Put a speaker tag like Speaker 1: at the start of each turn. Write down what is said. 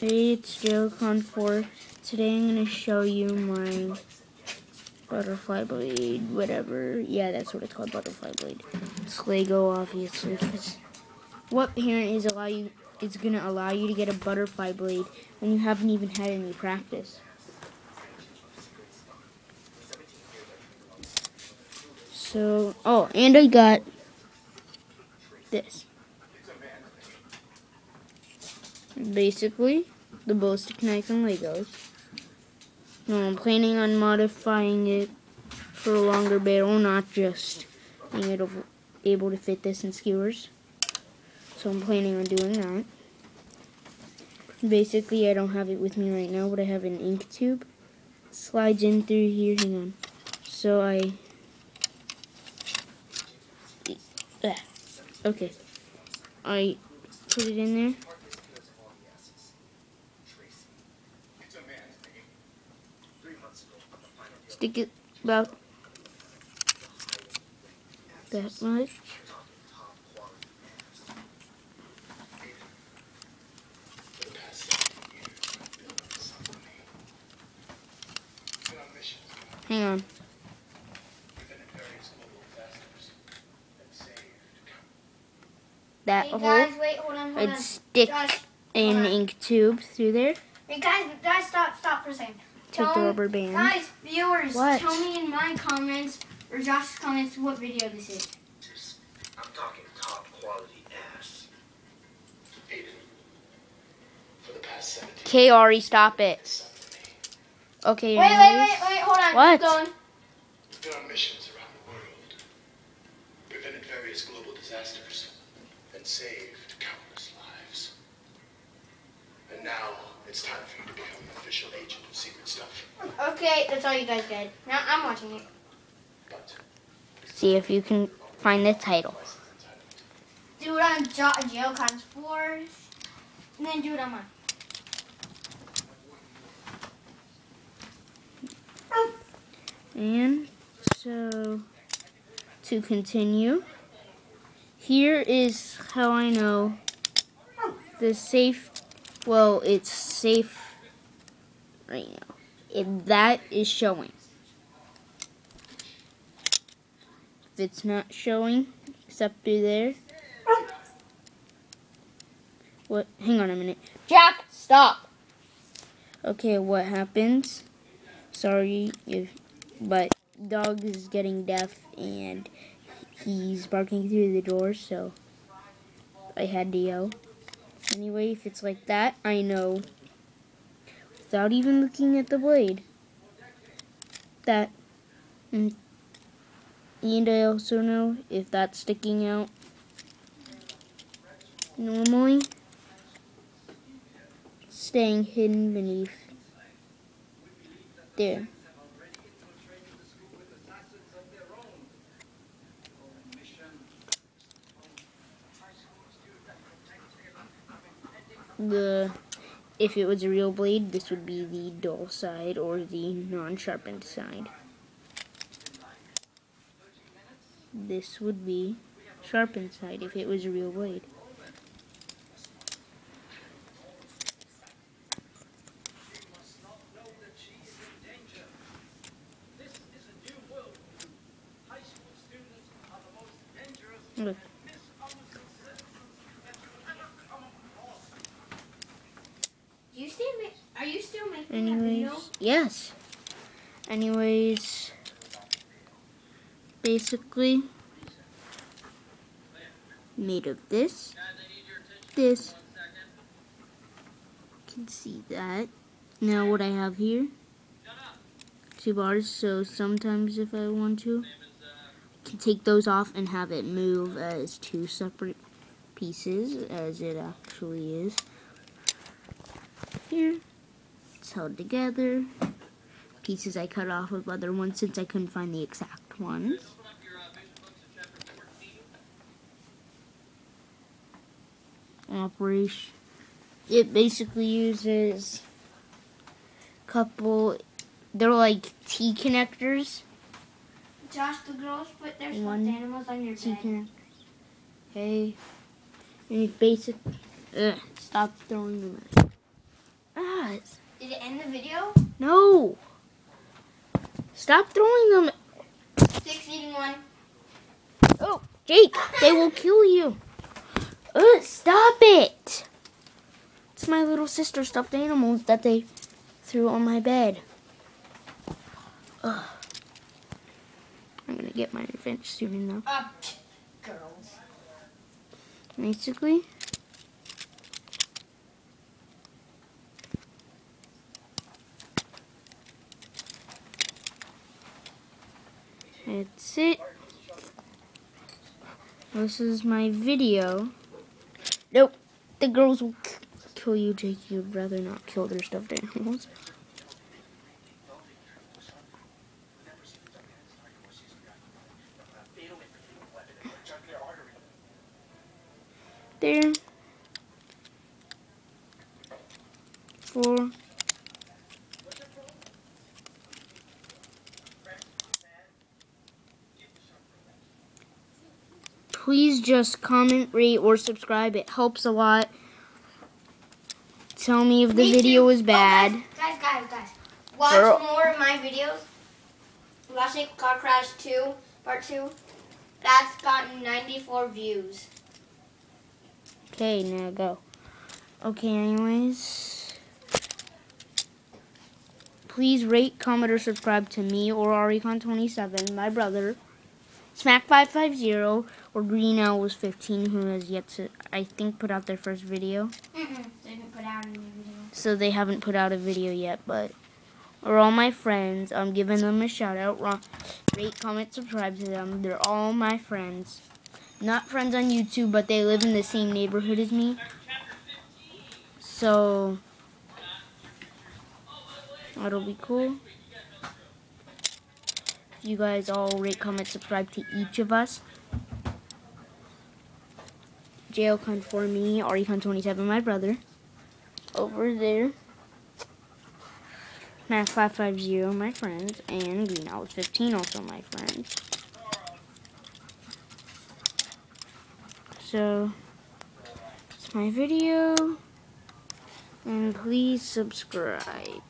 Speaker 1: Hey, it's JoeCon4. Today I'm going to show you my butterfly blade, whatever. Yeah, that's what it's called, butterfly blade. It's Lego, obviously. Cause what parent is going to allow you to get a butterfly blade when you haven't even had any practice? So, oh, and I got this. Basically, the ballistic knife and Legos. No, I'm planning on modifying it for a longer barrel, not just being able to fit this in skewers. So I'm planning on doing that. Basically, I don't have it with me right now, but I have an ink tube. It slides in through here. Hang on. So okay. I put it in there. Stick it about that much. Hang on. That
Speaker 2: hey guys, wait, hold on.
Speaker 1: I'd stick an ink tube through there.
Speaker 2: Hey guys, stop for a second.
Speaker 1: Take the rubber band.
Speaker 2: Guys, viewers,
Speaker 1: what?
Speaker 2: Tell me in my comments or Josh's comments what video this is.
Speaker 3: I'm talking top quality ass. Aiden, for the past 17
Speaker 1: Okay, Ari, stop it. Okay,
Speaker 2: wait, hold on.
Speaker 1: What?
Speaker 2: Keep going.
Speaker 3: We've been on missions around the world, prevented various global disasters, and saved countless lives. And now it's time for you to become an official agent of secret stuff.
Speaker 2: Okay, that's all you guys get. Now I'm watching it.
Speaker 3: But
Speaker 1: see if you can find the title.
Speaker 2: Do it on JoeCon4, and then do it on mine.
Speaker 1: And so, to continue, here is how I know the safe, well, it's safe right now. That is showing. If it's not showing, except through there. What? Hang on a minute.
Speaker 2: Jack, stop.
Speaker 1: Okay, what happens? Sorry but dog is getting deaf and he's barking through the door, so I had to yell. Anyway, if it's like that, I know without even looking at the blade that, and I also know if that's sticking out normally, staying hidden beneath there. If it was a real blade, this would be the dull side or the non-sharpened side. This would be sharpened side if it was a real blade. Look.
Speaker 2: Are you still making
Speaker 1: Anyways,
Speaker 2: that video?
Speaker 1: yes. Anyways, basically made of this. You can see that. Now what I have here, 2 bars, so sometimes if I want to, I can take those off and have it move as 2 separate pieces, as it actually is. Here, it's held together. Pieces I cut off of other ones since I couldn't find the exact ones. Operation. It basically uses a couple, they're like T connectors.
Speaker 2: Josh, the girls put their stuffed
Speaker 1: One
Speaker 2: animals on your
Speaker 1: T
Speaker 2: bed.
Speaker 1: connectors. Okay. And it basically, stop throwing them at me.
Speaker 2: Did it end the video?
Speaker 1: No. Stop throwing them.
Speaker 2: 6 eating 1.
Speaker 1: Oh, Jake, they will kill you. Stop it. It's my little sister stuffed animals that they threw on my bed. Ugh. I'm going to get my revenge soon enough.
Speaker 2: Girls.
Speaker 1: Basically. That's it. This is my video. Nope. The girls will kill you, Jake. You'd rather not kill their stuffed animals. There. 4. Please just comment, rate, or subscribe. It helps a lot. Tell me if the video is bad.
Speaker 2: Oh, guys. Watch more of my videos. Last Night Car Crash 2, Part 2. That's gotten 94 views.
Speaker 1: Okay, now go. Okay, anyways. Please rate, comment, or subscribe to me or Aricon27, my brother, Smack550, or Green Owls 15, who has yet to, I think, put out their first video.
Speaker 2: They didn't put out any video.
Speaker 1: So they haven't put out a video yet, but or all my friends. I'm giving them a shout out. Rate, comment, subscribe to them. They're all my friends. Not friends on YouTube, but they live in the same neighborhood as me. So that'll be cool. You guys all rate, comment, subscribe to each of us. JLCon for me, Aricon27, my brother. Over there. Smack550, my friends. And Green Owls 15, also my friends. So, it's my video. And please subscribe.